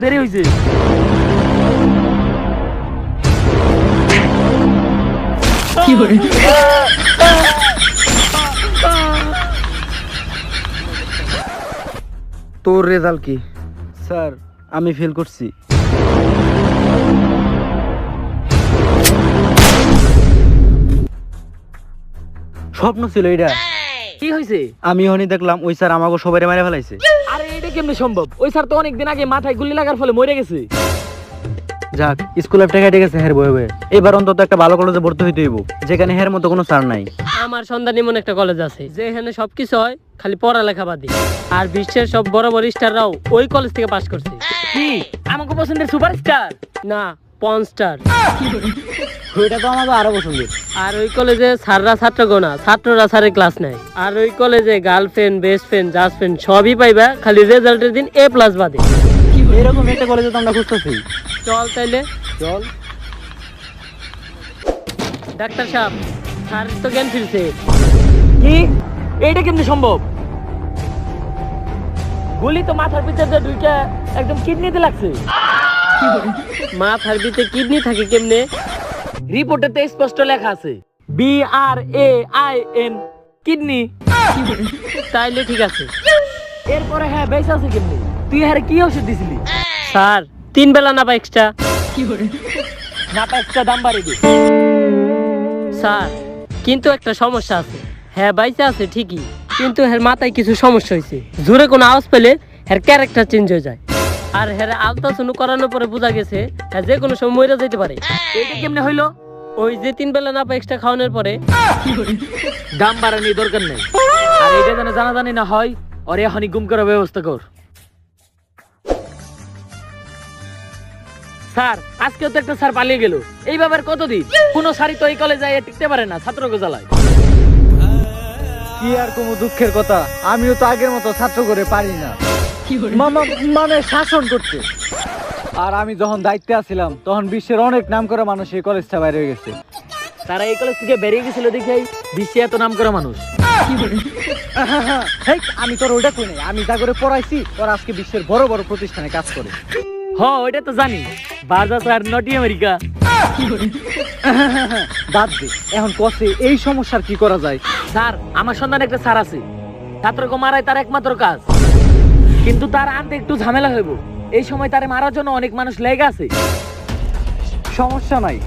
দেরি হইছে। কি করে? তোর রেজাল্ট কি? স্যার আমি ফেল করছি। স্বপ্ন ছিল এটা। কি হইছে? আমি হনি দেখলাম ওই স্যার আমাকে সবাই মেরে ফেলাইছে। আরে এটা কেমনে সম্ভব? ওই স্যার তো অনেকদিন আগে মাথায় গুলি লাগার ফলে মরে গেছে। যাক, স্কুল লাইফটা কেটে গেছে হের বয়ে বয়ে। এবার অন্তত একটা ভালো কলেজে ভর্তি হইতে হইব, যেখানে হের মতো কোনো স্যার নাই। আমার সন্ধান এমন একটা কলেজ আছে যেখানে সবকিছু হয়, খালি পড়ালেখা বাদে। আর বিশ্বের সব বড় বড় স্টাররাও ওই কলেজ থেকে পাশ করছে। কি আমাকে পছন্দের সুপারস্টার? না, পর্ন স্টার। ওইটা তো আমাকে আরো পছন্দের। আর ওই কলেজে স্যাররা ছাত্রগণ না, ছাত্ররা স্যারের ক্লাস নেয়। আর ওই কলেজে girlfriend, best friend, just friend সবই পাইবা, খালি রেজাল্টের দিন A+ বাদে। এরকম একটা কলেজে তো আমরা খুঁজতেছি। চল তাইলে। চল। ডাক্তার সাহেব, স্যার তো জ্ঞান ফিরছে। কি? এইটা কেমনে সম্ভব? গুলি তো মাথার ভিতরে ঢুকে একদম কিডনিতে লাগছে। মাথার ভিতরে কিডনি থাকে কেমনে? রিপোর্টে তো স্পষ্ট লেখা আছে BRAIN কিডনি। তাইলে ঠিক আছে। এরপরে হ্যাঁ বেঁচে আছে কেমনি? তুই হ্যাঁ কি ওষুধ দিছিলি? স্যার 3 বেলা না বা এক্সট্রা। না পা একটা দাম বাড়িয়ে দে। স্যার কিন্তু একটা সমস্যা আছে। হ্যাঁ বাইচা আছে ঠিকই, কিন্তু এর মাথায় কিছু সমস্যা হয়েছে। জোরে কোনো আওয়াজ পেলে এর ক্যারেক্টার চেঞ্জ হয়ে যায়। আর হের আলট্রাসাউন্ড করানোর পরে বোঝা গেছে হ্যাঁ যে কোনো সময় মরে যেতে পারে। এটা কেমনে হইলো? ওই যে 3 বেলা না পা এক্সট্রা খাওয়ানোর পরে। দাম বাড়ানোর দরকার নেই। আর এটা যেন জানাজানি না হয়, ওর এখনই গুম করার ব্যবস্থা কর। স্যার আজকেও তো একটা স্যার পালিয়ে গেল। এইভাবে আর কতদিন? কোন স্যারই তো এই কলেজে টিকতে পারে না ছাত্রকে জ্বালায়। কি আর কোনো দুঃখের কথা, আমিও তো আগের মতো ছাত্র করে পারি না। মানে শাসন করতে। আর আমি যখন দায়িত্বে আছিলাম তখন বিশ্বের অনেক নাম করা মানুষ এই কলেজটা বাইরে হয়ে গেছে। তারা এই কলেজ থেকে বেরিয়ে গেছিল দেখেই বিশ্বে এত নাম করা মানুষ। হেই, আমি তোর ওইটা কই নাই, আমি যা করে পড়াইছি ওরা আজকে বিশ্বের বড় বড় প্রতিষ্ঠানে কাজ করে। হ ওইটা তো জানি, বার্জাস আর নটি আমেরিকা। বাদ দে, এখন কসে এই সমস্যার কি করা যায়? স্যার আমার সন্ধানে একটা স্যার আছে, ছাত্রকে মারাই তার একমাত্র কাজ। কিন্তু তার আনতে একটু ঝামেলা হইব। এই সময় তারে মারার জন্য অনেক মানুষ লেগে আছে। সমস্যা নাই,